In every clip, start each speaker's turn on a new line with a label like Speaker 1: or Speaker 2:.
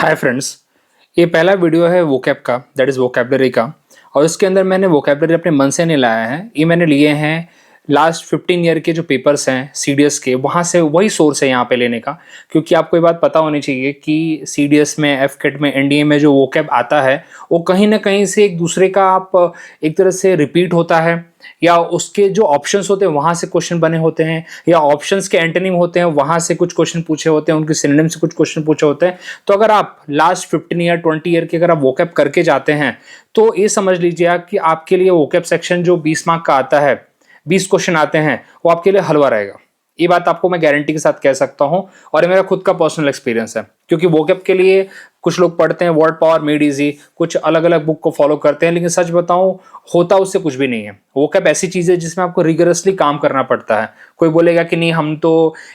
Speaker 1: Hi friends, ये पहला video है वोकैब का, दैट इज़ वोकैबलरी का। और इसके अंदर मैंने वोकैबलरी अपने मन से नहीं लाया है। ये मैंने लिए हैं लास्ट 15 ईयर के जो पेपर्स हैं सीडीएस के, वहाँ से वही सोर्स है यहाँ पे लेने का। क्योंकि आपको ये बात पता होनी चाहिए कि सीडीएस में, एफकेट में, एनडीए में जो वोकैब आता है वो कहीं ना कहीं से एक दूसरे का आप एक तरह से रिपीट होता है, या उसके जो ऑप्शंस होते हैं वहाँ से क्वेश्चन बने होते हैं, या ऑप्शंस के एंटोनिम होते हैं वहाँ से कुछ क्वेश्चन पूछे होते हैं, उनके सिनोनिम से कुछ क्वेश्चन पूछे होते हैं। तो अगर आप लास्ट 15 ईयर 20 ईयर के अगर आप वोकैब करके जाते हैं तो ये समझ लीजिए कि आपके लिए वोकैब सेक्शन जो 20 मार्क का आता है, 20 क्वेश्चन आते हैं, वो आपके लिए हलवा रहेगा। ये बात आपको मैं गारंटी के साथ कह सकता हूं, और ये मेरा खुद का पर्सनल एक्सपीरियंस है। क्योंकि वोकैब के लिए कुछ लोग पढ़ते हैं वर्ड पावर मेड इजी, कुछ अलग अलग बुक को फॉलो करते हैं, लेकिन सच बताऊं होता उससे कुछ भी नहीं है। वोकैब ऐसी चीज है जिसमें आपको रिगरसली काम करना पड़ता है। कोई बोलेगा कि नहीं हम तो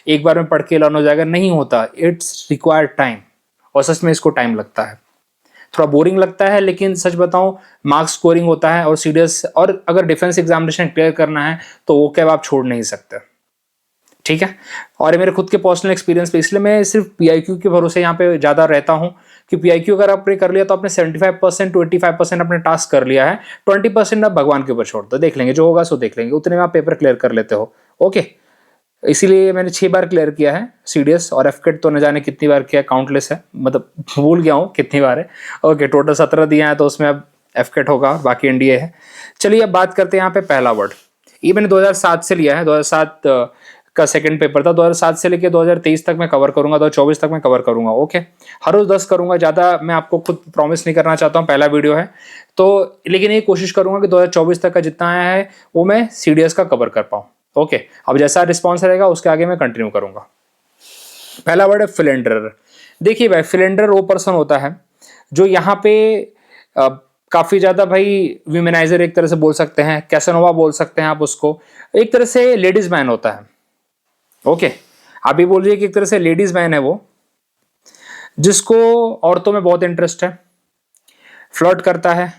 Speaker 1: एक बार में पढ़ के लर्न हो जाएगा, नहीं होता। इट्स रिक्वायर्ड टाइम, और सच में इसको टाइम लगता है। थोड़ा बोरिंग लगता है, लेकिन सच बताऊं मार्क्स स्कोरिंग होता है। और सीडीएस और अगर डिफेंस एग्जामिनेशन क्लियर करना है तो वोकैब आप छोड़ नहीं सकते, ठीक है। और ये मेरे खुद के पर्सनल एक्सपीरियंस पे, इसलिए मैं सिर्फ पीआईक्यू के भरोसे यहाँ पे ज़्यादा रहता हूँ कि पीआईक्यू अगर आपने कर लिया तो आपने 75% to 85% अपने टास्क कर लिया है। 20% आप भगवान के ऊपर छोड़ दो, देख लेंगे जो होगा सो देख लेंगे, उतने में आप पेपर क्लियर कर लेते हो। ओके, इसीलिए मैंने 6 बार क्लियर किया है सीडीएस, और एफकेट तो न जाने कितनी बार किया, काउंटलेस है, मतलब भूल गया हूँ कितनी बार है। ओके, टोटल 17 दिया है, तो उसमें अब एफकेट होगा, बाकी एनडीए है। चलिए अब बात करते हैं यहाँ पे पहला वर्ड। ये मैंने 2007 से लिया है, 2007 का सेकंड पेपर था। 2007 से लेकर 2023 तक मैं कवर करूंगा, 2024 तक मैं कवर करूंगा। ओके, हर रोज 10 करूंगा, ज़्यादा मैं आपको खुद प्रॉमिस नहीं करना चाहता हूँ, पहला वीडियो है तो। लेकिन ये कोशिश करूंगा कि 2024 तक का जितना आया है वो मैं सीडीएस का कवर कर पाऊँ। ओके, अब जैसा रिस्पॉन्स रहेगा उसके आगे मैं कंटिन्यू करूंगा। पहला वर्ड है फिलेंडर। देखिए भाई, फिलेंडर वो पर्सन होता है जो यहाँ पे काफी ज्यादा भाई विमेनाइजर एक तरह से बोल सकते हैं, कैसनोवा बोल सकते हैं आप उसको, एक तरह से लेडीज मैन होता है। ओके, आप भी बोलिए कि एक तरह से लेडीज मैन है वो, जिसको औरतों में बहुत इंटरेस्ट है, फ्लर्ट करता है।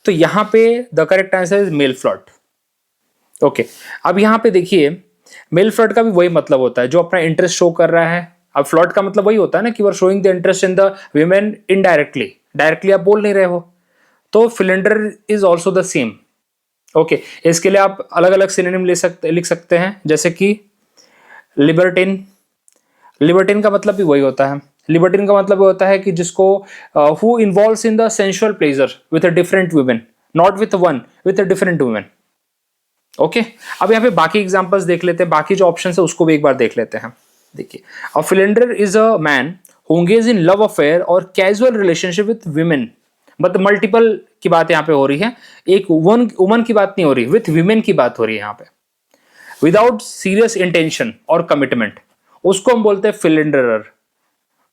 Speaker 1: तो यहाँ पे the correct answer is male flirt. Okay, अब यहाँ पे देखिए मेल फ्लर्ट का भी वही मतलब होता है, जो अपना इंटरेस्ट शो कर रहा है। अब फ्लर्ट का मतलब वही होता है ना कि you are showing the interest in the women indirectly, directly आप बोल नहीं रहे हो। तो philander is also the same. Okay, इसके लिए आप अलग अलग सिनोनिम लिख सकते हैं, जैसे कि लिबर्टिन। लिबर्टिन का मतलब भी वही होता है। लिबर्टिन का मतलब होता है कि जिसको who involves in the sensual pleasure with a different women, not with one, with a different women. Okay, अब यहाँ पे बाकी एग्जांपल्स देख लेते हैं, बाकी जो ऑप्शन है उसको भी एक बार देख लेते हैं। देखिए, a philander is a man who engage in love affair और कैजुअल रिलेशनशिप विद विमेन। मतलब मल्टीपल की बात यहाँ पे हो रही है, एक वुमन की बात नहीं हो रही, विथ विमेन की बात हो रही है यहाँ पे, विदाउट सीरियस इंटेंशन और कमिटमेंट। उसको हम बोलते हैं फिलेंडरर।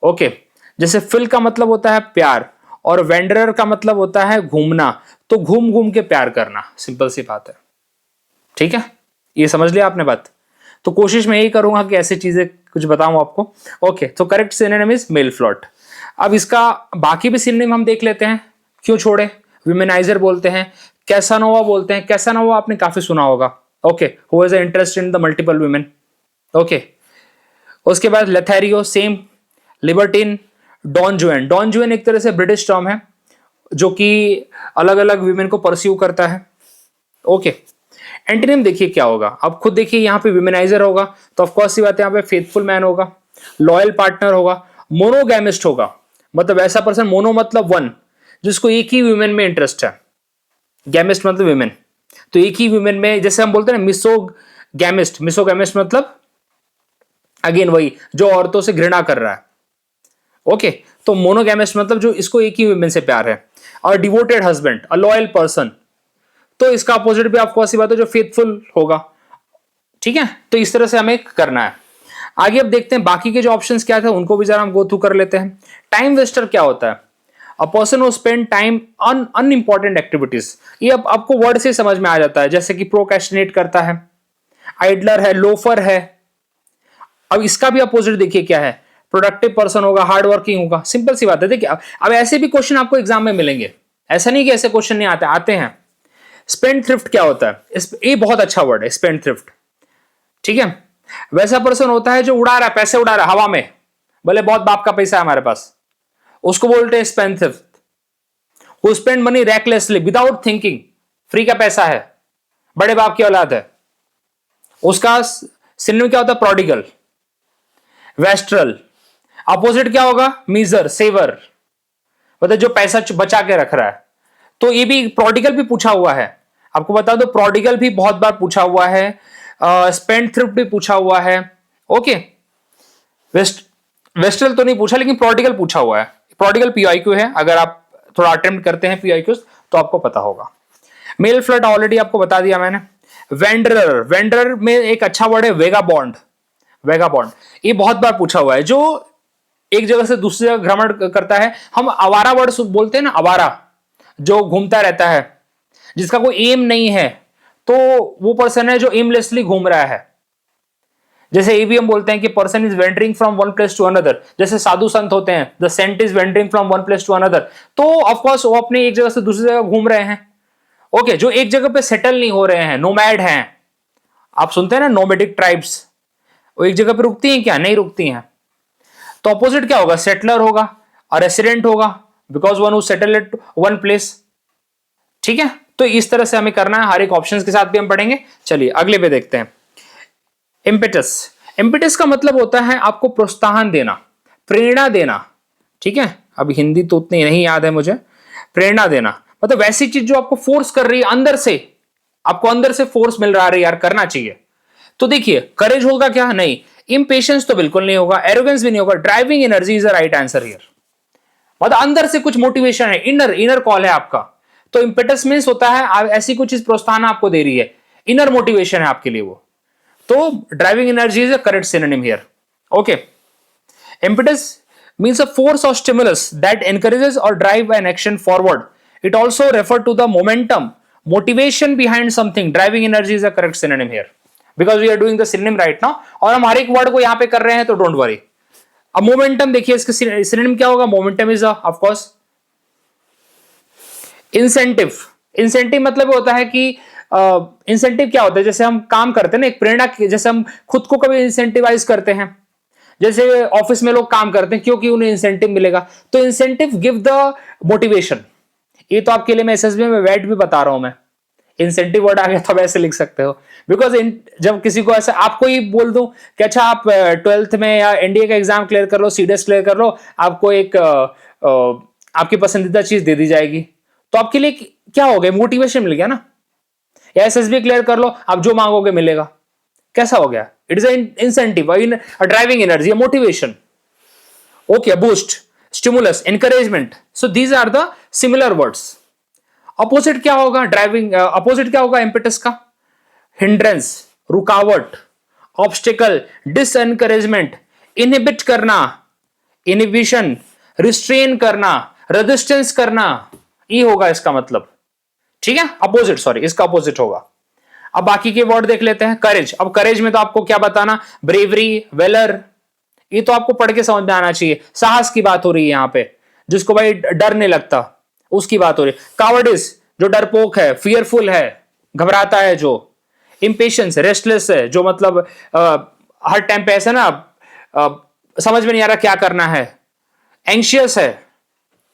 Speaker 1: ओके, जैसे फिल का मतलब होता है प्यार, और वेंडरर का मतलब होता है घूमना। तो घूम घूम के प्यार करना, सिंपल सी बात है, ठीक है। ये समझ लिया आपने बात। तो कोशिश मैं यही करूंगा कि ऐसी चीजें कुछ बताऊं आपको। ओके, तो correct synonym is male flirt. अब इसका बाकी भी सिनोनिम हम देख लेते हैं, क्यों छोड़े। विमेनाइजर बोलते हैं, कैसानोवा बोलते हैं। कैसानोवा आपने काफी सुना होगा। Okay, who has a interest in the multiple women. Okay, उसके बाद लेथेरियो, सेम। लिबर्टिन, डॉन जुएन। डॉन जुएन एक तरह से ब्रिटिश टर्म है जो कि अलग अलग वुमेन को परस्यू करता है। ओके, एंटोनिम देखिए क्या होगा, अब खुद देखिए। यहाँ पे विमेनाइजर होगा तो ऑफकोर्स सी बात है, यहाँ पे फेथफुल मैन होगा, लॉयल पार्टनर होगा, मोनोगैमिस्ट होगा। मतलब ऐसा पर्सन, मोनो मतलब वन, जिसको एक ही वुमेन में इंटरेस्ट है, गैमिस्ट मतलब वुमेन। तो एक ही वुमेन में, जैसे हम बोलते हैं ना मिसोगैमिस्ट। मिसोगैमिस्ट मतलब अगेन वही जो औरतों से घृणा कर रहा है। ओके, तो मोनोगैमिस्ट मतलब जो इसको एक ही वुमेन से प्यार है। और डिवोटेड हस्बैंड, अ लॉयल पर्सन, तो इसका अपोजिट भी आपको ऐसी बात है जो फेथफुल होगा, ठीक है। तो इस तरह से हमें करना है। आगे अब देखते हैं बाकी के जो ऑप्शंस क्या थे, उनको भी जरा हम गो थ्रू कर लेते हैं। टाइम वेस्टर क्या होता है, a person who spend time on unimportant activities. ये अब आपको वर्ड से समझ में आ जाता है, जैसे कि प्रोक्रेस्टिनेट करता है, आइडलर है, लोफर है। अब इसका भी अपोजिट देखिए क्या है, प्रोडक्टिव पर्सन होगा, हार्ड वर्किंग होगा। सिंपल सी बात है। देखिए अब ऐसे भी क्वेश्चन आपको एग्जाम में मिलेंगे, ऐसा नहीं कि ऐसे क्वेश्चन नहीं आते, आते हैं। स्पेंड थ्रिफ्ट क्या होता है, ये बहुत अच्छा वर्ड है, स्पेंड थ्रिफ्ट, ठीक है। वैसा पर्सन होता है जो उड़ा रहा है, पैसे उड़ा रहा है हवा में, भले बहुत बाप का पैसा है हमारे पास, उसको बोलते हैं spendthrift. Who spend money recklessly without thinking, free का पैसा है, बड़े बाप की औलाद है, उसका सिनोनिम क्या होता है? प्रोडिगल। वेस्ट्रल, अपोजिट क्या होगा? मीजर, सेवर, मतलब जो पैसा बचा के रख रहा है। तो ये भी प्रोडिगल भी पूछा हुआ है, आपको बता दो प्रोडिगल भी बहुत बार पूछा हुआ है, स्पेंड थ्रिफ्ट भी पूछा हुआ है। ओके, वेस्ट्रल तो नहीं पूछा, लेकिन प्रोडिगल पूछा हुआ है। प्रोडिगल पीआईक्यू है, अगर आप थोड़ा अटेम्प्ट करते हैं पीआईक्यू तो आपको पता होगा। मेल फ्लड ऑलरेडी आपको बता दिया मैंने। वेंडरर, वेंडरर में एक अच्छा वर्ड है वेगाबॉन्ड। वेगाबॉन्ड ये बहुत बार पूछा हुआ है, जो एक जगह से दूसरी जगह भ्रमण करता है। हम आवारा वर्ड बोलते हैं ना, आवारा, जो घूमता रहता है, जिसका कोई एम नहीं है, तो वो पर्सन है जो एमलेसली घूम रहा है। जैसे ये भी हम बोलते हैं कि person is wandering from one place to another, जैसे साधु संत होते हैं, the saint is wandering from one place to another, तो ऑफकोर्स वो अपने एक जगह से दूसरी जगह घूम रहे हैं। ओके, जो एक जगह पे सेटल नहीं हो रहे हैं, नोमैड हैं। आप सुनते हैं ना नोमैडिक ट्राइब्स, वो एक जगह पे रुकती हैं क्या? नहीं रुकती हैं। तो अपोजिट क्या होगा? सेटलर होगा और रेसिडेंट होगा, because one who settle at one place. ठीक है, तो इस तरह से हमें करना है, हर एक ऑप्शन के साथ भी हम पढ़ेंगे। चलिए अगले पे देखते हैं। इम्पेटस, इम्पेटस का मतलब होता है आपको प्रोत्साहन देना, प्रेरणा देना। ठीक है, अब हिंदी तो उतनी नहीं याद है मुझे। प्रेरणा देना मतलब वैसी चीज जो आपको फोर्स कर रही है अंदर से, आपको अंदर से फोर्स मिल रहा है, यार करना चाहिए। तो देखिए, करेज होगा क्या? नहीं। इंपेशेंस तो बिल्कुल नहीं होगा, एरोगेंस भी नहीं होगा। Driving energy is the right answer here. मतलब अंदर से कुछ मोटिवेशन है, इनर इनर कॉल है आपका। तो इंपेटस मींस होता है ऐसी कुछ चीज प्रोत्साहन आपको दे रही है, इनर मोटिवेशन है आपके लिए वो। तो driving energy is a correct synonym here. Okay, impetus means a force or stimulus that encourages or drive an action forward. It also refers to the momentum, motivation behind something. Driving energy is a correct synonym here because we are doing the synonym right now, और हम हर एक word को यहां पे कर रहे हैं, तो डोंट वरी। अब मोमेंटम देखिए, इसका सिनोनिम क्या होगा? Momentum is of course incentive. Incentive मतलब होता है कि इंसेंटिव क्या होता है? जैसे हम काम करते हैं ना, एक प्रेरणा, जैसे हम खुद को कभी इंसेंटिवाइज करते हैं, जैसे ऑफिस में लोग काम करते हैं क्योंकि उन्हें इंसेंटिव मिलेगा, तो इंसेंटिव गिव द मोटिवेशन। ये तो आपके लिए मैं एसएसबी में वेट भी बता रहा हूं मैं, इंसेंटिव वर्ड आ गया तो ऐसे लिख सकते हो। बिकॉज जब किसी को ऐसा आपको ही बोल दूं कि अच्छा आप 12th में या एनडीए का एग्जाम क्लियर कर लो, सीडीएस क्लियर कर लो, आपको एक आपकी पसंदीदा चीज दे दी जाएगी, तो आपके लिए क्या हो गया? मोटिवेशन मिल गया ना। या एसएसबी क्लियर कर लो, आप जो मांगोगे मिलेगा, कैसा हो गया? It is incentive, driving energy, motivation. Okay, boost, stimulus, encouragement. So these are the similar words. Opposite क्या होगा? ड्राइविंग अपोजिट क्या होगा इंपेटस का? हिंड्रेंस, रुकावट, ऑब्स्टिकल, डिसएनकरेजमेंट, इनहिबिट करना, इनहिबिशन, रिस्ट्रेन करना, रेजिस्टेंस करना, ये होगा इसका मतलब। ठीक है, अपोजिट, सॉरी, इसका अपोजिट होगा। अब बाकी के वर्ड देख लेते हैं। करेज, अब करेज में तो आपको क्या बताना? ब्रेवरी, वेलर, ये तो आपको पढ़ के समझ में आना चाहिए। साहस की बात हो रही है यहां पे, जिसको भाई डर नहीं लगता, उसकी बात हो रही है। कावर्डिस, जो डरपोक है, फियरफुल है, घबराता है जो। इंपेशेंस, रेस्टलेस है, जो मतलब हर टाइम पे ऐसा ना समझ में नहीं आ रहा क्या करना है। एंशियस है,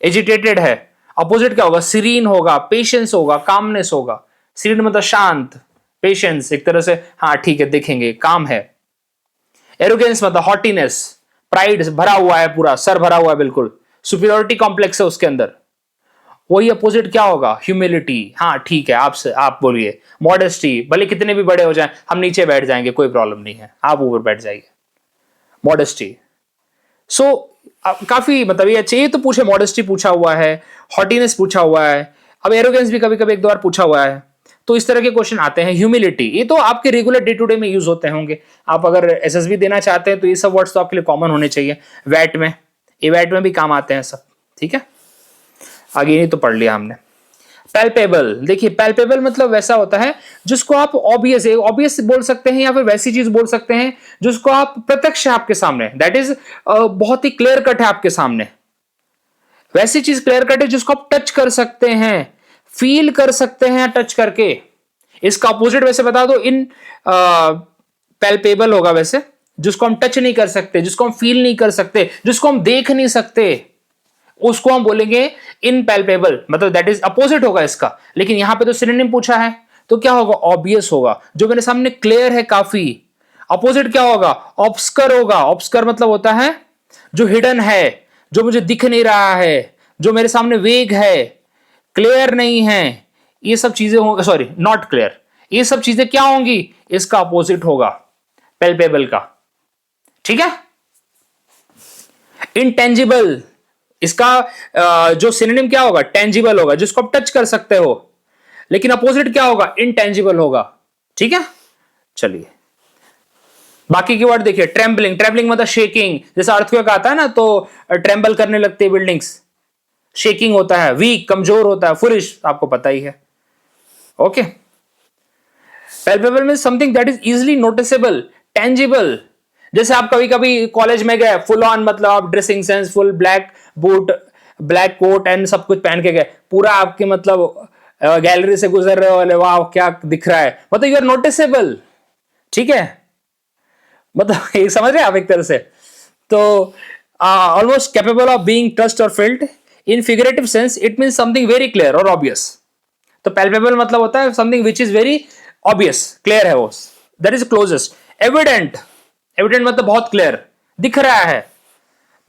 Speaker 1: एजिटेटेड है। अपोजिट क्या होगा? सीरीन होगा, पेशेंस होगा, कामनेस होगा। सीरीन मतलब शांत, पेशेंस एक तरह से, हाँ ठीक है देखेंगे, काम है। एरोगेंस मतलब हॉटीनेस, प्राइड भरा हुआ है, पूरा सर भरा हुआ है बिल्कुल, सुपीरियोरिटी कॉम्प्लेक्स है उसके अंदर। वही अपोजिट क्या होगा? ह्यूमिलिटी, हाँ ठीक है, आपसे आप बोलिए। मॉडेस्टी, भले कितने भी बड़े हो जाएं, हम नीचे बैठ जाएंगे, कोई प्रॉब्लम नहीं है, आप ऊपर बैठ जाइए। मॉडेस्टी। सो काफी मतलब ये अच्छे, ये तो पूछे, मॉडेस्टी पूछा हुआ है, हॉटीनेस पूछा हुआ है, अब एरोगेंस भी कभी कभी एक दो बार पूछा हुआ है। तो इस तरह के क्वेश्चन आते हैं। ह्यूमिलिटी, ये तो आपके रेगुलर डे टू डे में यूज होते होंगे। आप अगर एसएसबी देना चाहते हैं तो ये सब वर्ड्स तो आपके लिए कॉमन होने चाहिए। वैट में, ये वैट में भी काम आते हैं सब। ठीक है, आगे नहीं तो पढ़ लिया हमने। पैल्पेबल, देखिए पैल्पेबल मतलब वैसा होता है जिसको आप ऑब्वियस बोल सकते हैं, या फिर वैसी चीज बोल सकते हैं जिसको आप प्रत्यक्ष है आपके सामने, दैट इज बहुत ही क्लियर कट है आपके सामने। वैसी चीज क्लियर कट है जिसको आप टच कर सकते हैं, फील कर सकते हैं टच करके। इसका अपोजिट वैसे बता दो, इन पैल्पेबल होगा वैसे, जिसको हम टच नहीं कर सकते, जिसको हम फील नहीं कर सकते, जिसको हम देख नहीं सकते, उसको हम बोलेंगे इनपैल्पेबल, मतलब दैट इज अपोजिट होगा इसका। लेकिन यहां पे तो सिनोनिम पूछा है, तो क्या होगा? ऑब्वियस होगा। जो मेरे सामने क्लियर है काफी, अपोजिट क्या होगा? ऑब्स्कर होगा। ऑब्स्कर मतलब होता है जो हिडन है, जो मुझे दिख नहीं रहा है, जो मेरे सामने वेग है, क्लियर नहीं है, ये सब चीजें होंगी, सॉरी नॉट क्लियर, ये सब चीजें क्या होंगी? इसका अपोजिट होगा पैल्पेबल का। ठीक है। इंटेंजिबल, इसका जो सिनोनिम क्या होगा? टेंजिबल होगा, जिसको आप टच कर सकते हो। लेकिन अपोजिट क्या होगा? इनटेंजिबल होगा। ठीक है। चलिए बाकी की वर्ड देखिए। ट्रेम्बलिंग, ट्रेम्बलिंग मतलब शेकिंग, जैसे अर्थक्वेक आता है ना तो ट्रेम्बल करने लगती है बिल्डिंग्स, शेकिंग होता है। वीक, कमजोर होता है। फुलिश, आपको पता ही है। Okay. Palpable means something that is easily noticeable, tangible. जैसे आप कभी कभी कॉलेज में गए फुल ऑन, मतलब आप dressing sense, full black boot, black coat and सब कुछ पहन के गए, पूरा आपके मतलब गैलरी से गुजर रहे हो, अरे वाह क्या दिख रहा है, मतलब यू आर नोटिसेबल। ठीक है, मतलब ये समझ रहे हैं आप एक तरह से। तो almost capable of being touched और felt. In figurative sense it means something very clear और ऑब्वियस। तो पैल्पेबल मतलब होता है something which is very obvious, clear है वो, that is closest. Evident, evident मतलब बहुत क्लियर, दिख रहा है।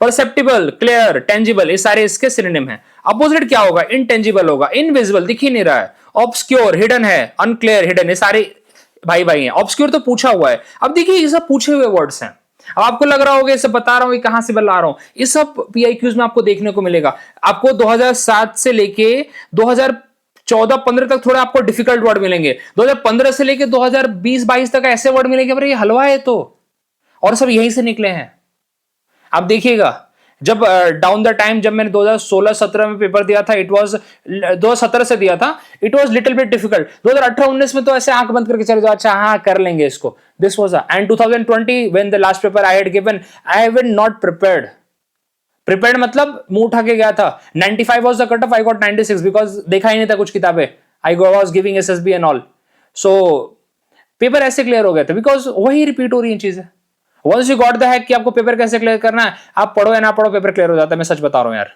Speaker 1: परसेप्टिबल, क्लियर, टेंजिबल, ये सारे इसके सिनोनिम है। अपोजिट क्या होगा? इनटेंजिबल होगा, इनविजिबल, दिख ही नहीं रहा है। ऑब्सक्योर, हिडन है, अनक्लियर, हिडन, ये सारे भाई भाई हैं। ऑब्सक्योर तो पूछा हुआ है। अब देखिए ये सब पूछे हुए वर्ड्स हैं। अब आपको लग रहा होगा ये सब बता रहा हूं, ये कहां से बता रहा हूं, ये सब पीआईक्यूज में आपको देखने को मिलेगा। आपको 2007 से लेके 2014-15 तक थोड़ा आपको डिफिकल्ट वर्ड मिलेंगे। 2015 से लेके 2020-22 तक ऐसे वर्ड मिलेंगे, पर ये हलवा है तो, और सब यहीं से निकले हैं। आप देखिएगा जब डाउन द टाइम, जब मैंने 2016-17 में पेपर दिया था, इट वाज 2017 से दिया था, it was little bit difficult. 2018-19 में तो ऐसे आंख बंद करके चले जाओ, अच्छा हाँ कर लेंगे इसको, this was and 2020 when the last paper I had given, I have not prepared. Prepared मतलब मुंह उठा के गया था। 95 was the cut off, I got 96 because देखा ही नहीं था कुछ किताबें, I was giving SSB and all. So paper ऐसे क्लियर हो गए थे, बिकॉज वही रिपीट हो रही है चीजें। Once you got the hack कि आपको पेपर कैसे क्लियर करना है, आप पढ़ो या ना पढ़ो पेपर क्लियर हो जाता है, मैं सच बता रहा हूं यार।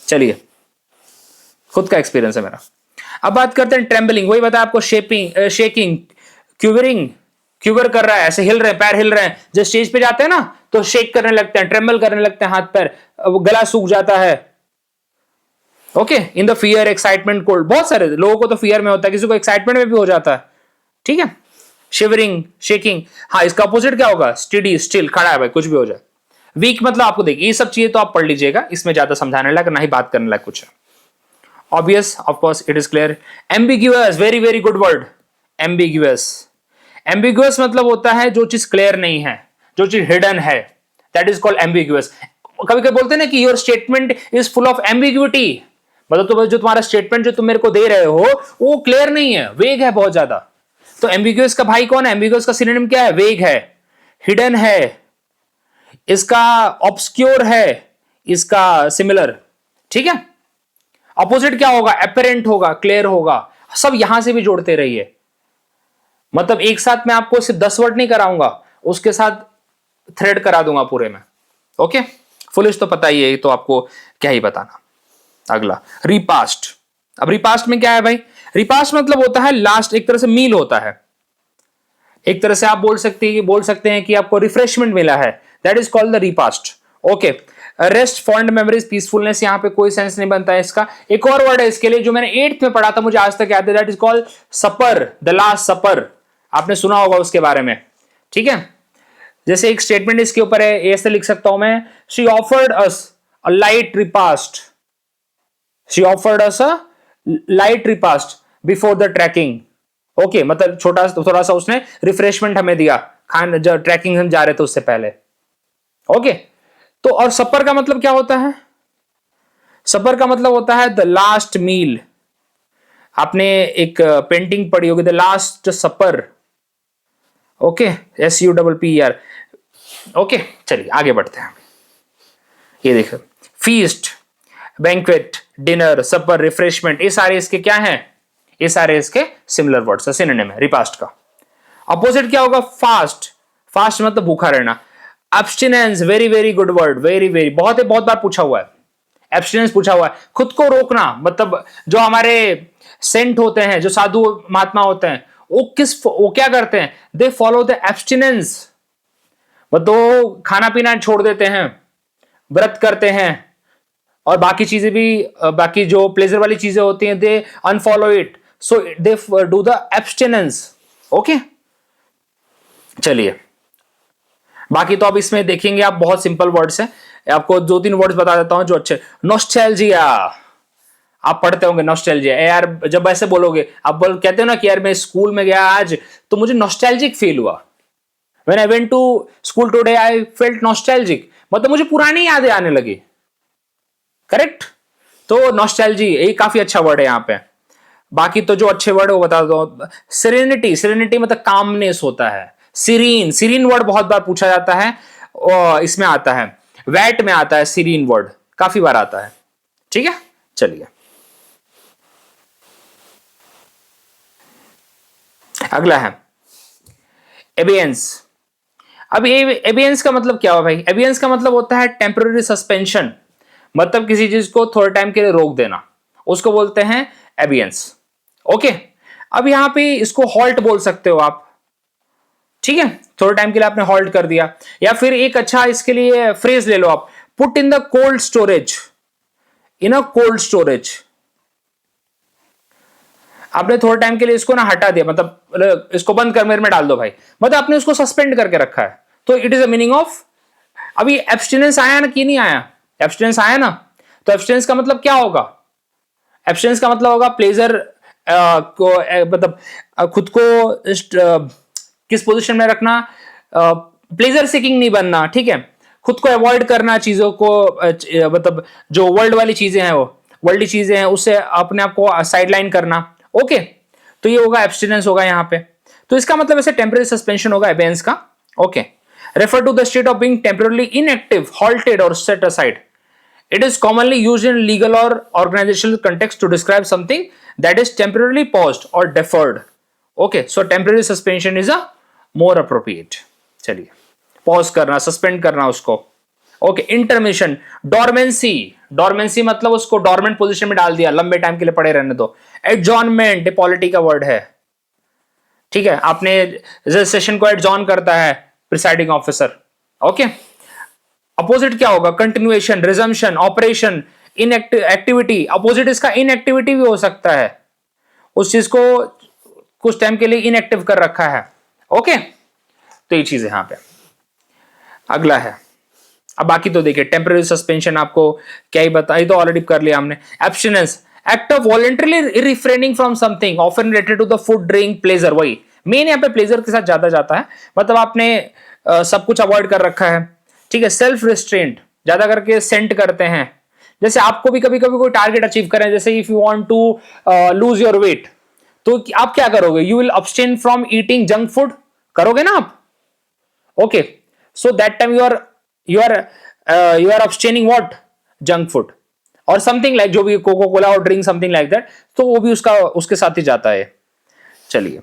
Speaker 1: चलिए खुद का एक्सपीरियंस है मेरा। अब बात करते हैं ट्रेम्बलिंग, वही बताया आपको, शेकिंग, क्यूबरिंग, क्यूबर कर रहा है, ऐसे हिल रहे हैं, पैर हिल रहे हैं। जब स्टेज पे जाते हैं ना तो शेक करने लगते हैं, ट्रेम्बल करने लगते हैं हाथ पैर, गला सूख जाता है। Okay, in the fear, excitement, cold, बहुत सारे लोगों को तो फियर में होता है, किसी को एक्साइटमेंट में भी हो जाता है। ठीक है, शिवरिंग, शेकिंग। हाँ, इसका अपोजिट क्या होगा? स्टेडी, स्टिल, खड़ा है भाई, कुछ भी हो जाए। वीक मतलब आपको देखिए ये सब चीजें तो आप पढ़ लीजिएगा, इसमें ज्यादा समझाने लायक ना ही बात करने लायक कुछ है। Obvious, of course, it is clear. Ambiguous, very very good word, ambiguous. Ambiguous मतलब होता है जो चीज क्लियर नहीं है, जो चीज हिडन है, दैट इज कॉल्ड एम्बिग्यूअस। कभी कभी बोलते हैं ना कि your statement is full of ambiguity, मतलब तो जो तुम्हारा स्टेटमेंट जो तुम मेरे को दे रहे हो वो क्लियर नहीं है, वेग है बहुत ज्यादा। तो एम्बिग्यूअस का भाई कौन है? एम्बिग्यूअस का सिनोनिम क्या है? वेग है, हिडन है, इसका ऑब्सक्योर है, इसका सिमिलर। ठीक है। अपोजिट क्या होगा? एपरेंट होगा, क्लियर होगा। सब यहां से भी जोड़ते रहिए, मतलब एक साथ मैं आपको सिर्फ 10 वर्ड नहीं कराऊंगा, उसके साथ थ्रेड करा दूंगा पूरे में। ओके, फुलिश तो पता ही है, तो आपको क्या ही बताना। अगला रिपास्ट। अब रिपास्ट में क्या है भाई? रिपास्ट मतलब होता है लास्ट, एक तरह से मील होता है, एक तरह से आप बोल सकते हैं कि आपको रिफ्रेशमेंट मिला है, that is called the repast. Okay, rest, fond memories, peacefulness, यहां पे कोई सेंस नहीं बनता है इसका। एक और वर्ड है इसके लिए जो मैंने 8th में पढ़ा था, मुझे आज तक याद है, that is called supper, the last supper. आपने सुना होगा उसके बारे में। ठीक है, जैसे एक स्टेटमेंट इसके ऊपर है, ऐसे लिख सकता हूं मैं, she offered us a light repast, she offered us a light repast before the trekking. Okay, मतलब छोटा थोड़ा सा उसने रिफ्रेशमेंट हमें दिया, खान जब ट्रैकिंग हम जा रहे थे उससे पहले। ओके, तो और सपर का मतलब क्या होता है? सपर का मतलब होता है द लास्ट मील। आपने एक पेंटिंग पढ़ी होगी, the last supper. Okay, SUPPER। Okay, चलिए आगे बढ़ते हैं। ये देखो, feast, banquet, dinner, supper, refreshment, ये सारे इसके क्या हैं? ये सारे इसके सिमिलर वर्ड्स है, सिनोनिम है रिपास्ट का। अपोजिट क्या होगा? फास्ट। फास्ट मतलब भूखा रहना। Abstinence, very very good word, very very, बहुत बार पूछा हुआ है। एब्स्टिनेंस पूछा हुआ है, खुद को रोकना। मतलब जो हमारे सेंट होते हैं, जो साधु महात्मा होते हैं, वो क्या करते हैं, दे फॉलो द एब्स्टिनेंस। तो खाना पीना छोड़ देते हैं, व्रत करते हैं, और बाकी चीजें भी, बाकी जो प्लेजर वाली चीजें होती हैं, they unfollow it, so they do the abstinence. Okay, चलिए बाकी तो अब इसमें देखेंगे आप, बहुत सिंपल वर्ड्स हैं, आपको 2-3 वर्ड्स बता देता हूं जो अच्छे। नॉस्टैल्जिया, आप पढ़ते होंगे नॉस्टैल्जिया यार, जब ऐसे बोलोगे आप कहते हो ना कि यार मैं स्कूल में गया आज तो मुझे नॉस्टैल्जिक फील हुआ। When I went to school today, I felt nostalgic, मतलब मुझे पुरानी यादें आने लगी। करेक्ट, तो नॉस्टैल्जी ये काफी अच्छा वर्ड है यहाँ पे। बाकी तो जो अच्छे वर्ड है वो बता दो। सेरेनिटी, सेरेनिटी मतलब कामनेस होता है। सीरीन, सीरीन वर्ड बहुत बार पूछा जाता है, और इसमें आता है, वैट में आता है सीरीन वर्ड, काफी बार आता है। ठीक है, चलिए अगला है एबियंस। अब ये एबियंस का मतलब क्या हुआ भाई? एबियंस का मतलब होता है टेम्पररी सस्पेंशन, मतलब किसी चीज को थोड़े टाइम के लिए रोक देना, उसको बोलते हैं एबियंस। ओके, अब यहां पे इसको हॉल्ट बोल सकते हो आप। ठीक है, थोड़े टाइम के लिए आपने हॉल्ट कर दिया, या फिर एक अच्छा इसके लिए फ्रेज ले लो आप, put in the cold storage, in a cold storage. आपने थोड़े टाइम के लिए इसको ना हटा दिया, मतलब इसको बंद कमरे में डाल दो भाई, मतलब आपने उसको सस्पेंड करके रखा है, तो it is a meaning of. अभी एब्स्टिनेंस आया ना कि नहीं आया? एब्स्टिनेंस आया ना, तो एब्स्टिनेंस का मतलब क्या होगा? एब्स्टिनेंस का मतलब होगा प्लेजर को, मतलब खुद को किस पोजीशन में रखना, प्लेजर सीकिंग नहीं बनना। ठीक है, खुद को अवॉइड करना चीजों को, मतलब जो वर्ल्ड वाली चीजें हैं, वो वर्ल्ड चीजें हैं, उससे अपने आप को साइडलाइन करना। ओके, तो ये होगा एब्स्टिनेंस होगा यहाँ पे। तो इसका मतलब ऐसे टेम्पररी सस्पेंशन होगा एबियंस का। Okay, refer to the state of being temporary inactive, halted or set aside. It is commonly used in legal or organizational context to describe something that is temporarily paused or deferred. Okay, so temporary suspension is a more appropriate. चलिए, pause करना, suspend करना उसको। Okay, intermission, dormancy, dormancy मतलब उसको dormant position में डाल दिया, लंबे टाइम के लिए पड़े रहने दो। एडजॉर्नमेंट पॉलिटी का वर्ड है। ठीक है, आपने सेशन को एडजॉर्न करता है प्रिसाइडिंग ऑफिसर। ओके, अपोजिट क्या होगा? Continuation, resumption, operation, activity. Opposite इसका इनएक्टिविटी भी हो सकता है, उस चीज को कुछ टाइम के लिए इनएक्टिव कर रखा है। ओके, तो ये चीज यहां पे। अगला है, अब बाकी तो देखिए टेम्पररी सस्पेंशन आपको क्या ही बताई, तो ऑलरेडी कर लिया हमने। Abstinence, act of voluntarily refraining from something often related to the food, drink, pleasure. वही मेन यहाँ पे प्लेजर के साथ ज्यादा जाता है, मतलब आपने सब कुछ अवॉइड कर रखा है। ठीक है, सेल्फ रिस्ट्रेंट, ज्यादा करके सेंट करते हैं। जैसे आपको भी कभी कभी कोई टारगेट अचीव करें, जैसे if you want to lose your weight, तो आप क्या करोगे? You will abstain from eating junk food, करोगे ना आप? Okay, so that time you are abstaining what? Junk food और समथिंग लाइक, जो भी कोको कोला और ड्रिंक समथिंग लाइक दैट, तो वो भी उसके साथ ही जाता है। चलिए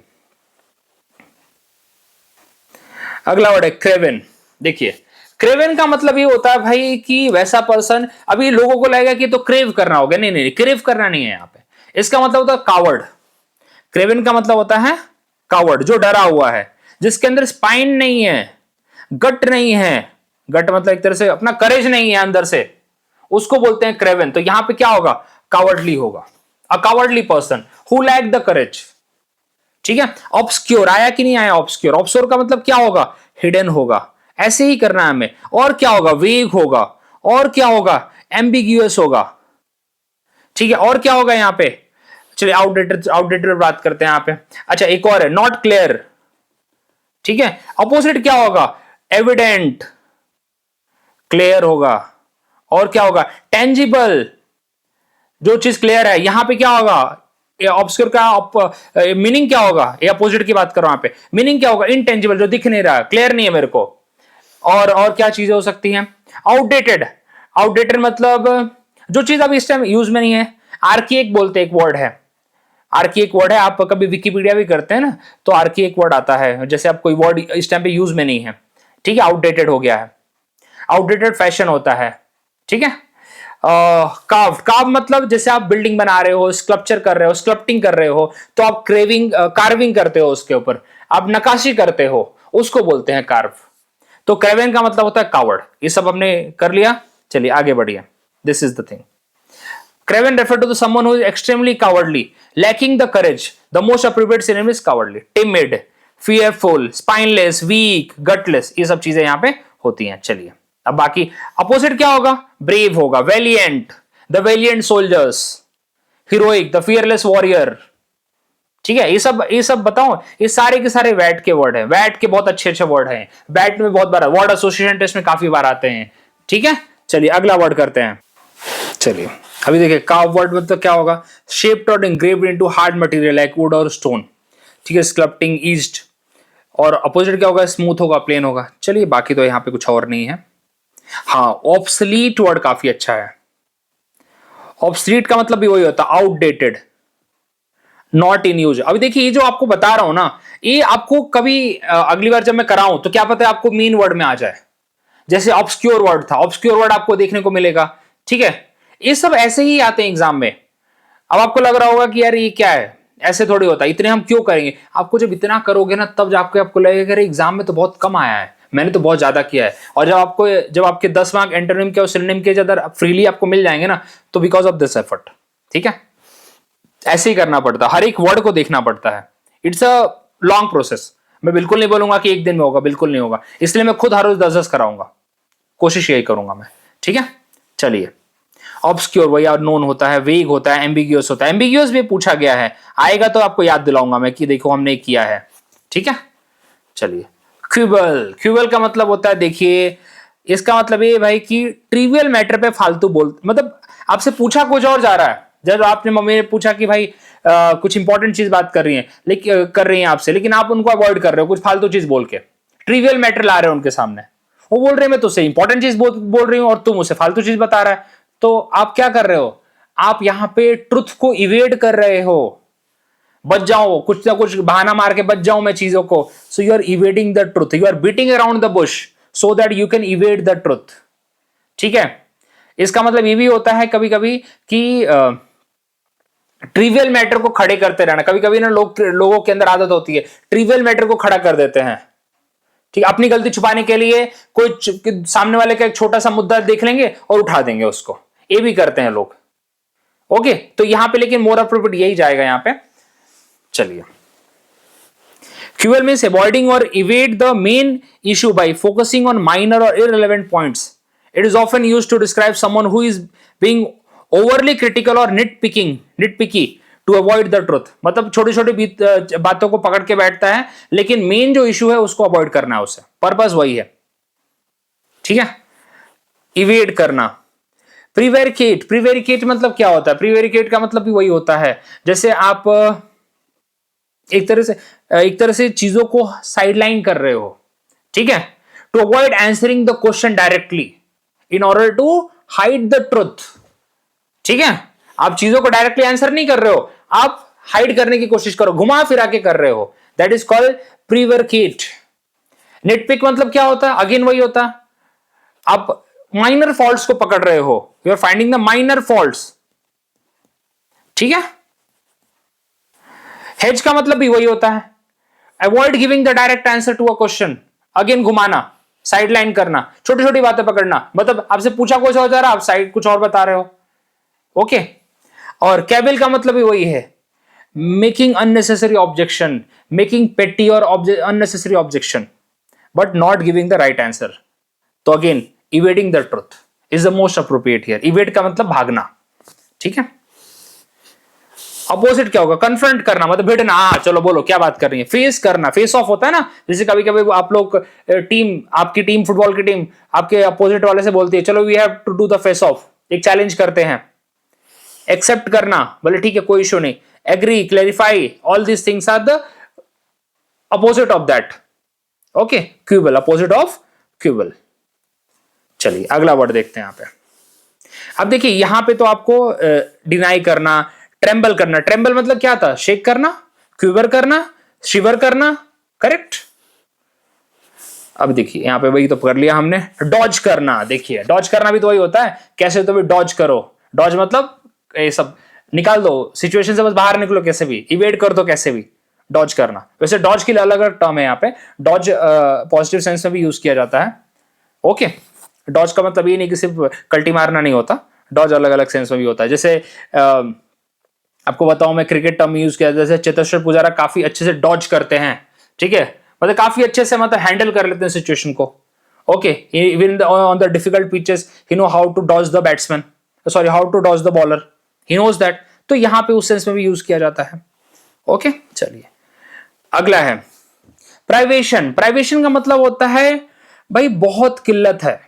Speaker 1: अगला वर्ड है क्रेवन। देखिए, क्रेवन का मतलब ये होता है भाई कि वैसा पर्सन, अभी लोगों को लगेगा कि तो क्रेव करना होगा, नहीं नहीं, क्रेव करना नहीं है यहाँ पे। इसका मतलब होता है कावर्ड। क्रेवन का मतलब होता है कावर्ड, जो डरा हुआ है, जिसके अंदर स्पाइन नहीं है, गट नहीं है। गट मतलब एक तरह से अपना करेज नहीं है अंदर से, उसको बोलते हैं क्रेवन। तो यहां पे क्या होगा? कावर्डली होगा, a cowardly person who lack the courage. ठीक है, ऑब्सक्योर आया कि नहीं आया? ऑब्सक्योर, ऑब्सक्योर का मतलब क्या होगा? हिडन होगा, ऐसे ही करना है हमें। और क्या होगा? वेग होगा। और क्या होगा? एम्बिग्यूअस होगा। ठीक है, और क्या होगा यहां पे? चलिए आउटडेटेड, आउटडेटेड बात करते हैं यहां पे। अच्छा, एक और है नॉट क्लियर। ठीक है, अपोजिट क्या होगा? एविडेंट, क्लियर होगा। और क्या होगा? टेंजिबल, जो चीज क्लियर है। यहां पे क्या होगा? ऑब्सक्योर का मीनिंग क्या होगा? ये अपोजिट की बात करो, यहां पे मीनिंग क्या होगा? इनटेंजिबल, जो दिख नहीं रहा, क्लियर नहीं है मेरे को। और क्या चीजें हो सकती हैं? आउटडेटेड, आउटडेटेड मतलब जो चीज अभी इस टाइम यूज में नहीं है। आर्किएक बोलते एक वर्ड है, आर्किएक वर्ड है। आप कभी विकिपीडिया भी करते हैं ना, तो आर्किएक वर्ड आता है, जैसे आप कोई वर्ड इस टाइम पे यूज में नहीं है। ठीक है, आउटडेटेड हो गया है, आउटडेटेड फैशन होता है। ठीक है, कार्व्ड, कार्व मतलब जैसे आप बिल्डिंग बना रहे हो, स्कल्पचर कर रहे हो, स्कल्पटिंग कर रहे हो, तो आप कार्विंग करते हो, उसके ऊपर आप नकाशी करते हो, उसको बोलते हैं कार्व। तो क्रेवेन का मतलब होता है कावर्ड। ये सब हमने कर लिया, चलिए आगे बढ़िए। This is the thing. Craven referred to the someone who is extremely cowardly, lacking the courage. The most appropriate synonym is cowardly, timid, fearful, spineless, weak, gutless. ये सब चीजें यहां पे होती हैं। चलिए अब बाकी अपोजिट क्या होगा? ब्रेव होगा, valiant, the valiant soldiers, heroic, the fearless warrior. ठीक है, ये सब बताओ, ये सारे के सारे वैट के वर्ड है। वैट के बहुत अच्छे अच्छे वर्ड हैं, वैट में बहुत बार वर्ड एसोसिएशन टेस्ट में काफी बार आते हैं। ठीक है, चलिए अगला वर्ड करते हैं। चलिए अभी देखिए, कार्व वर्ड मतलब क्या होगा? शेप्ड और engraved into hard material like would और स्टोन। ठीक है, स्कल्पटिंग, ईज्ड। और अपोजिट क्या होगा? स्मूथ होगा, प्लेन होगा। चलिए बाकी तो यहां पे कुछ और नहीं है। हाँ, ऑब्सलीट वर्ड काफी अच्छा है। ऑब्सलीट का मतलब भी वही होता है, आउटडेटेड, नॉट इन यूज। अभी देखिए, ये जो आपको बता रहा हूं ना, ये आपको कभी अगली बार जब मैं कराऊं तो क्या पता है आपको मेन वर्ड में आ जाए। जैसे ऑब्सक्योर वर्ड था, ऑब्सक्योर वर्ड आपको देखने को मिलेगा। ठीक है, ये सब ऐसे ही आते हैं एग्जाम में। अब आपको लग रहा होगा कि यार ये क्या है, ऐसे थोड़ी होता है, इतने हम क्यों करेंगे? आपको जब इतना करोगे ना, तब जाके आपको लगेगा कि एग्जाम में तो बहुत कम आया है, मैंने तो बहुत ज्यादा किया है। और जब आपके 10 मार्क एंटोनिम के और सिनोनिम के अगर फ्रीली आपको मिल जाएंगे ना, तो बिकॉज ऑफ दिस एफर्ट। ठीक है, ऐसे ही करना पड़ता है, हर एक वर्ड को देखना पड़ता है। It's a long process. मैं बिल्कुल नहीं बोलूंगा कि एक दिन में होगा, बिल्कुल नहीं होगा। इसलिए मैं खुद हर रोज 10-10 कराऊंगा, कोशिश यही करूंगा मैं। ठीक है, चलिए। ऑब्सक्योर वही नोन होता है, वेग होता है, एम्बिगियस होता है। एम्बिगियस भी पूछा गया है, आएगा तो आपको याद दिलाऊंगा मैं कि देखो हमने किया है। ठीक है, चलिए। क्यूबल, क्यूबल का मतलब होता है, देखिए इसका मतलब ये भाई कि ट्रिवियल मैटर पे फालतू मतलब आपसे पूछा कुछ और जा रहा है। जब आपने मम्मी ने पूछा कि भाई कुछ इंपॉर्टेंट चीज बात कर रही है, लेकिन कर रही हैं आपसे, लेकिन आप उनको अवॉइड कर रहे हो कुछ फालतू चीज बोल के, ट्रिवियल मैटर ला रहे हो उनके सामने। वो बोल रहे हैं मैं तुझसे इंपॉर्टेंट चीज बोल रही हूँ और तुम मुझसे फालतू चीज बता रहा है। तो आप क्या कर रहे हो? आप यहां पे ट्रुथ को इवेड कर रहे हो। बच जाओ, कुछ ना कुछ बहाना मार के बच जाऊं मैं चीजों को। So you are evading the truth, you are beating around the bush so that you can evade the truth. ठीक है, इसका मतलब ये भी होता है कभी कभी कि ट्रिवियल मैटर को खड़े करते रहना। कभी कभी ना लोगों के अंदर आदत होती है, ट्रिवियल मैटर को खड़ा कर देते हैं। ठीक, अपनी गलती छुपाने के लिए कोई सामने वाले का एक छोटा सा मुद्दा देख लेंगे और उठा देंगे उसको। ये भी करते हैं लोग। ओके, तो यहां पे लेकिन मोर अप्रोप्रिएट यही जाएगा यहां पे। चलिए, क्यूएल मीन्स अवॉइडिंग और evade the main issue by focusing on minor और irrelevant points. It is often used to describe someone who is being overly critical और nitpicky to avoid the truth. मतलब छोटी छोटी बातों को पकड़ के बैठता है, लेकिन मेन जो इशू है उसको अवॉइड करना है, उससे पर्पस वही है। ठीक है, इवेड करना। प्रीवेरिकेट, प्रीवेरिकेट मतलब क्या होता है? प्रीवेरिकेट का मतलब भी वही होता है, जैसे आप एक तरह से चीजों को साइडलाइन कर रहे हो। ठीक है, to avoid answering the question directly in order to hide the truth. ठीक है, आप चीजों को डायरेक्टली आंसर नहीं कर रहे हो, आप हाइड करने की कोशिश करो, घुमा फिरा के कर रहे हो। That is called prevaricate. Nitpick मतलब क्या होता है? अगेन वही होता है, आप माइनर फॉल्ट्स को पकड़ रहे हो, you are finding the minor faults. ठीक है, हेज का मतलब भी वही होता है, avoid giving the direct answer to a question. Again घुमाना, साइडलाइन करना, छोटी छोटी बातें पकड़ना। मतलब आपसे पूछा कुछ और जा रहा, आप साइड कुछ और बता रहे हो। ओके, और कैबिल का मतलब भी वही है, making unnecessary objection, making petty और unnecessary objection but not giving the right answer. तो again evading the truth is the most appropriate here. Evade का मतलब भागना। ठीक है, अपोजिट क्या होगा? कन्फ्रंट करना, मतलब भिड़ना। हाँ चलो बोलो क्या बात कर रही है? फेस करना, फेस ऑफ होता है ना। जैसे कभी कभी आप लोग आपकी टीम, फुटबॉल की टीम आपके अपोजिट वाले से बोलती है चलो we have to do the face off, एक चैलेंज करते हैं। एक्सेप्ट करना, बोले ठीक है कोई इशू नहीं। Agree, clarify, all this things are the opposite of that. Okay, quibble, opposite of quibble. चलिए अगला वर्ड देखते हैं यहां पे। अब देखिए यहां पे तो आपको डिनाई करना, ट्रेम्बल करना। ट्रेम्बल मतलब क्या था? शेक करना, क्यूबर करना, शिवर करना। करेक्ट। अब देखिए यहाँ पे वही तो कर लिया हमने, डॉज करना। देखिए डॉज करना भी तो वही होता है, कैसे तो भी डॉज करो। डॉज मतलब ये सब निकाल दो, सिचुएशन से बस बाहर निकलो, कैसे भी इवेड कर दो, कैसे भी डॉज करना। वैसे डॉज के लिए अलग अलग टर्म है यहाँ पे, डॉज पॉजिटिव सेंस में भी यूज किया जाता है। ओके, डॉज का मतलब ये नहीं कि सिर्फ कल्टी मारना नहीं होता, डॉज अलग अलग सेंस में भी होता है। जैसे आपको बताऊं, मैं क्रिकेट टर्म यूज किया, जैसे चेतेश्वर पुजारा काफी अच्छे से डॉज करते हैं, ठीक है, मतलब काफी अच्छे से मतलब हैंडल कर लेते हैं सिचुएशन को। Okay, even on the difficult pitches he know how to dodge the batsman, sorry how to dodge the bowler, he knows that. तो यहां पे उस सेंस में भी यूज किया जाता है। ओके, चलिए अगला है प्राइवेशन। प्राइवेशन का मतलब होता है भाई बहुत किल्लत है,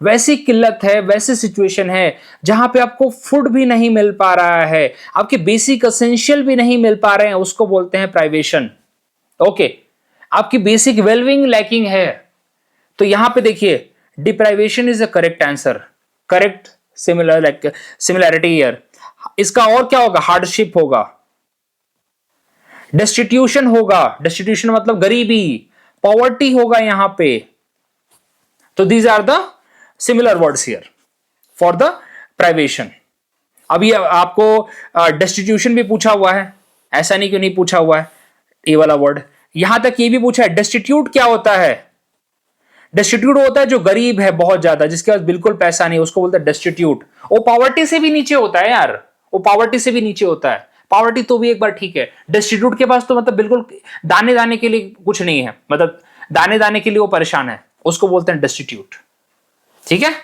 Speaker 1: वैसी किल्लत है, वैसी सिचुएशन है जहां पे आपको फूड भी नहीं मिल पा रहा है, आपके बेसिक एसेंशियल भी नहीं मिल पा रहे हैं, उसको बोलते हैं प्राइवेशन। ओके, आपकी बेसिक वेलबिंग लैकिंग है। तो यहां पे देखिए deprivation is a correct answer, correct similarity here. इसका और क्या होगा, हार्डशिप होगा, डेस्टिट्यूशन होगा, डेस्टिट्यूशन मतलब गरीबी, पॉवर्टी होगा यहां पे। तो these are the similar words here for the privation. अभी आपको डेस्टिट्यूशन भी पूछा हुआ है, ऐसा नहीं क्यों नहीं पूछा हुआ है ये वाला वर्ड। यहां तक ये भी पूछा है डेस्टिट्यूट क्या होता है। डेस्टिट्यूट होता है जो गरीब है बहुत ज्यादा, जिसके पास बिल्कुल पैसा नहीं, उसको बोलते हैं डेस्टिट्यूट। वो पॉवर्टी से भी नीचे होता है यार, वो पॉवर्टी से भी नीचे होता है। पॉवर्टी तो भी एक बार ठीक है, डेस्टिट्यूट के पास तो मतलब बिल्कुल दाने दाने के लिए कुछ नहीं है, मतलब दाने दाने के लिए वो परेशान है, उसको बोलते हैं डेस्टिट्यूट। ठीक है।